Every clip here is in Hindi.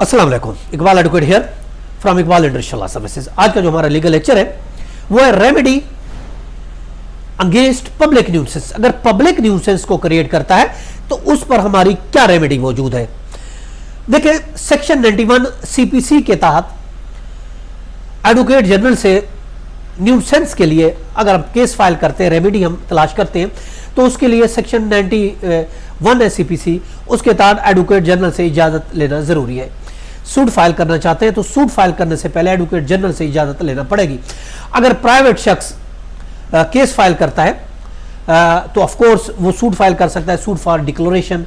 अस्सलाम वालेकुम, Iqbal advocate here from Iqbal industrial law services. आज का जो हमारा लीगल लेक्चर है वो है रेमेडी अगेंस्ट पब्लिक न्यूसेंस। अगर पब्लिक न्यूसेंस को क्रिएट करता है तो उस पर हमारी क्या रेमेडी मौजूद है। देखिए, सेक्शन 91 सीपीसी के तहत एडवोकेट जनरल से न्यूसेंस के लिए अगर हम केस फाइल करते हैं, रेमेडी हम तलाश करते हैं, तो उसके लिए सेक्शन 91 है सीपीसी, उसके तहत एडवोकेट जनरल से इजाजत लेना जरूरी है। सूट फाइल करना चाहते हैं तो सूट फाइल करने से पहले एडवोकेट जनरल से इजाजत लेना पड़ेगी। अगर प्राइवेट शख्स केस फाइल करता है तो ऑफ कोर्स वो सूट फाइल कर सकता है, suit for declaration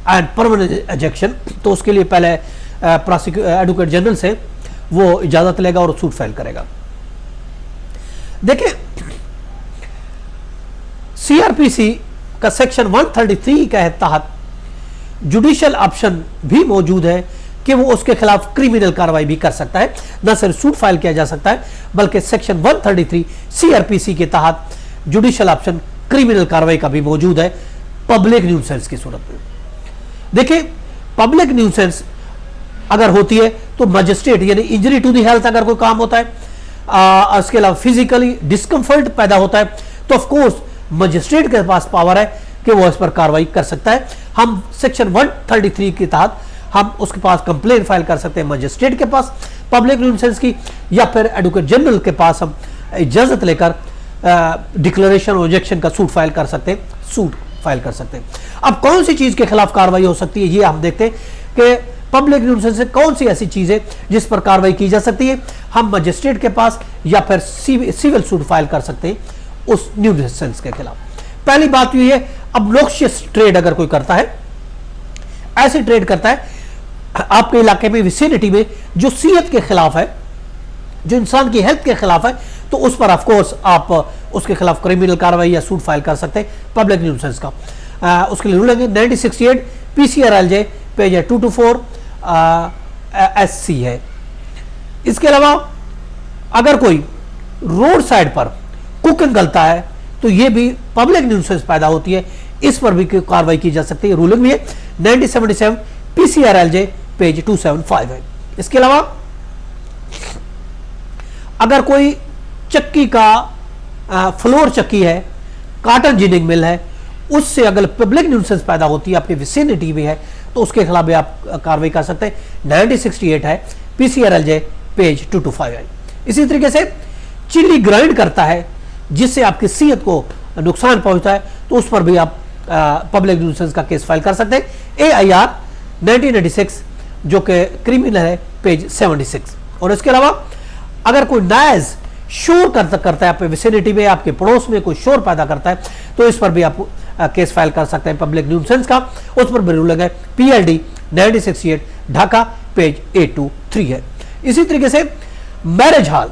and permanent injunction. तो उसके लिए पहले एडवोकेट जनरल से वो इजाजत लेगा और सूट फाइल करेगा। देखिए, सीआरपीसी का सेक्शन 133 के तहत जुडिशियल ऑप्शन भी मौजूद है कि वो उसके खिलाफ क्रिमिनल कार्रवाई भी कर सकता है। न सिर्फ सूट फाइल किया जा सकता है बल्कि सेक्शन 133 सीआरपीसी के तहत जुडिशियल ऑप्शन क्रिमिनल कार्रवाई का भी मौजूद है पब्लिक न्यूसेंस की सूरत में। देखिए, पब्लिक न्यूसेंस अगर होती है तो मजिस्ट्रेट यानी इंजरी टू द हेल्थ अगर कोई काम होता है, उसके अलावा फिजिकली डिस्कम्फर्ट पैदा होता है, तो ऑफ कोर्स मजिस्ट्रेट के पास पावर है कि वो इस पर कार्रवाई कर सकता है। हम सेक्शन 133 के तहत हम उसके पास कंप्लेंट फाइल कर सकते हैं मजिस्ट्रेट के पास पब्लिक न्यूसेंस की, या फिर एडवोकेट जनरल के पास हम इजाजत लेकर डिक्लेरेशन और ऑब्जेक्शन का सूट फाइल कर सकते हैं, सूट फाइल कर सकते हैं। अब कौन सी चीज के खिलाफ कार्रवाई हो सकती है, ये हम देखते हैं कि पब्लिक न्यूसेंस से कौन सी ऐसी चीज है जिस पर कार्रवाई की जा सकती है। हम मजिस्ट्रेट के पास या फिर सिविल सूट फाइल कर सकते हैं उस न्यूसेंस के खिलाफ। पहली बात ये है, अब नोक्शियस ट्रेड अगर कोई करता है, ऐसे ट्रेड करता है आपके इलाके में, विसिनिटी में, जो सेहत के खिलाफ है, जो इंसान की हेल्थ के खिलाफ है, तो उस पर ऑफ कोर्स आप उसके खिलाफ क्रिमिनल कार्रवाई या सूट फाइल कर सकते हैं पब्लिक न्यूसेंस का। उसके लिए रूल है 1968 पीसीआरएलजे पेज 224 एससी है। इसके अलावा अगर कोई रोड साइड पर कुकिंग करता है तो यह भी पब्लिक न्यूसेंस पैदा होती है, इस पर भी कार्रवाई की जा सकती है। रूलिंग भी है 1977 पीसीआरएलजे पेज 275 है। इसके अलावा अगर कोई चक्की का फ्लोर चक्की है, कॉटन जिनिंग मिल है, उससे अगर पब्लिक न्यूसेंस पैदा होती है, आपकी विसिनिटी भी है, तो उसके खिलाफ भी आप कार्रवाई कर सकते हैं। 1968 है पीसीआरएलजे पेज 225 है। इसी तरीके से चिल्ली ग्राइंड करता है जिससे आपकी सेहत को नुकसान पहुंचता है, तो उस पर भी आप पब्लिक न्यूसेंस का केस फाइल कर सकते हैं। AIR 1986 जो कि क्रिमिनल है पेज 76। और इसके अलावा अगर कोई नाइज शोर करता है आपके विसिनिटी में, आपके पड़ोस में कोई शोर पैदा करता है, तो इस पर भी आप केस फाइल कर सकते हैं पब्लिक न्यूसेंस का। उस पर भी रूल है PLD 1968 ढाका पेज 823 है। इसी तरीके से मैरिज हॉल,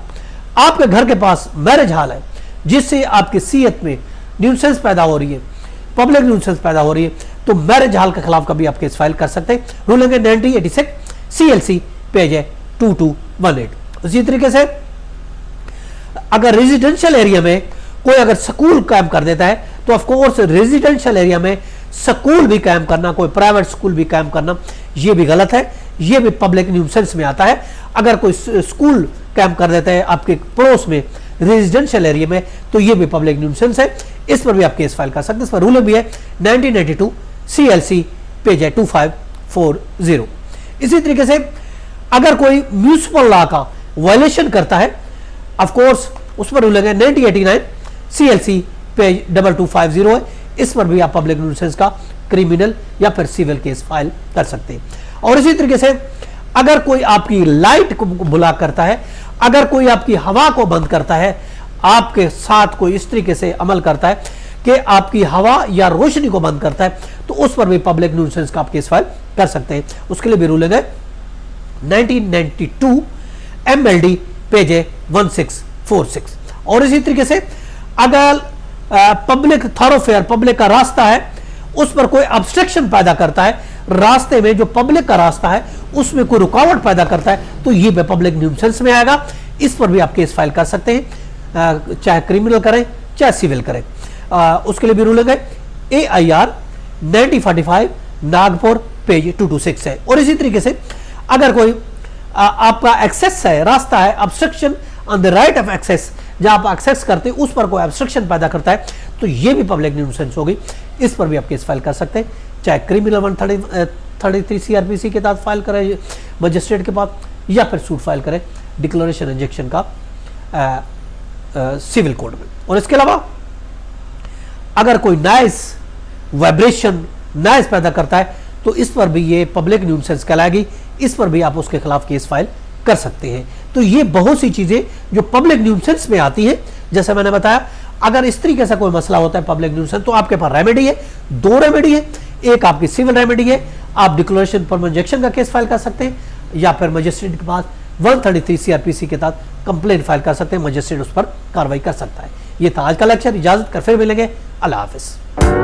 आपके घर के पास मैरिज हॉल है जिससे आपकी सेहत में न्यूसेंस पैदा हो रही है, पब्लिक न्यूसेंस पैदा हो रही है, तो मैरिज हॉल के खिलाफ कभी आप केस फाइल कर सकते हैं। रूलिंग है 1986 CLC पेज है 2218। इसी तरीके से अगर रेजिडेंशियल एरिया में कोई अगर स्कूल कायम कर देता है तो ऑफ कोर्स रेजिडेंशियल एरिया में स्कूल भी कायम करना, कोई प्राइवेट स्कूल भी कायम करना, यह भी गलत है, यह भी पब्लिक न्यूसेंस में आता है। अगर कोई स्कूल कायम कर देता है आपके पड़ोस में रेजिडेंशियल एरिया में, तो यह भी पब्लिक न्यूसेंस है, इस पर भी आप केस फाइल कर सकते हैं। इस पर रूल भी है 1992 CLC पेज है 2540। इसी तरीके से अगर कोई म्यूनिसिपल लॉ का वायलेशन करता है, ऑफ कोर्स उस पर रूल है 1989 CLC पेज 2250 है, इस पर भी आप पब्लिक न्यूसेंस का क्रिमिनल या फिर सिविल केस फाइल कर सकते हैं। और इसी तरीके से अगर कोई आपकी लाइट को ब्लॉक करता है, अगर कोई आपकी हवा को बंद करता है, आपके साथ कोई इस तरीके से अमल करता है कि आपकी हवा या रोशनी को बंद करता है, तो उस पर भी पब्लिक न्यूसेंस का आप केस फाइल कर सकते हैं। उसके लिए भी रूलिंग है 1992 MLD पेज 1646। और इसी तरीके से अगर पब्लिक थॉरोफेयर, पब्लिक का रास्ता है, उस पर कोई ऑब्स्ट्रक्शन पैदा करता है, रास्ते में जो पब्लिक का रास्ता है उसमें कोई रुकावट पैदा करता है, तो ये भी पब्लिक न्यूसेंस में आएगा, इस पर भी आप केस फाइल कर सकते हैं, चाहे क्रिमिनल करें चाहे सिविल करें। उसके लिए भी रूलिंग है AIR 1945 नागपुर पेज 226 है। और इसी तरीके से अगर कोई आपका एक्सेस है, रास्ता है, obstruction on the right of access, जहां आप एक्सेस करते हैं उस पर कोई ऑब्स्ट्रक्शन पैदा करता है, तो ये भी पब्लिक न्यूसेंस होगी। इस पर भी आप केस फाइल कर सकते हैं, चाहे क्रिमिनल 133 सीआरपीसी के तहत फाइल करें मजिस्ट्रेट के पास, या फिर सूट फाइल करें डिक्लेरेशन इंजेक्शन का सिविल कोड में। और इसके अलावा अगर कोई नॉइस वाइब्रेशन नॉइस पैदा करता है तो इस पर भी ये पब्लिक न्यूसेंस कहलाएगी, इस पर भी आप उसके खिलाफ केस फाइल कर सकते हैं। तो ये बहुत सी चीजें जो पब्लिक न्यूसेंस में आती हैं। जैसे मैंने बताया, अगर इस तरीके से कोई मसला होता है पब्लिक न्यूसेंस, तो आपके पास रेमेडी है, 2 रेमेडी है। एक आपकी सिविल रेमेडी है, आप डिक्लेरेशन फॉर इंजेक्शन का केस फाइल कर सकते हैं, या फिर मजिस्ट्रेट के पास 133 सीआरपीसी के तहत कंप्लेंट फाइल कर सकते हैं, मजिस्ट्रेट उस पर कार्रवाई कर सकता है। ये था आज का लेक्चर। इजाजत कर, फिर मिलेंगे। अल्लाह हाफिज।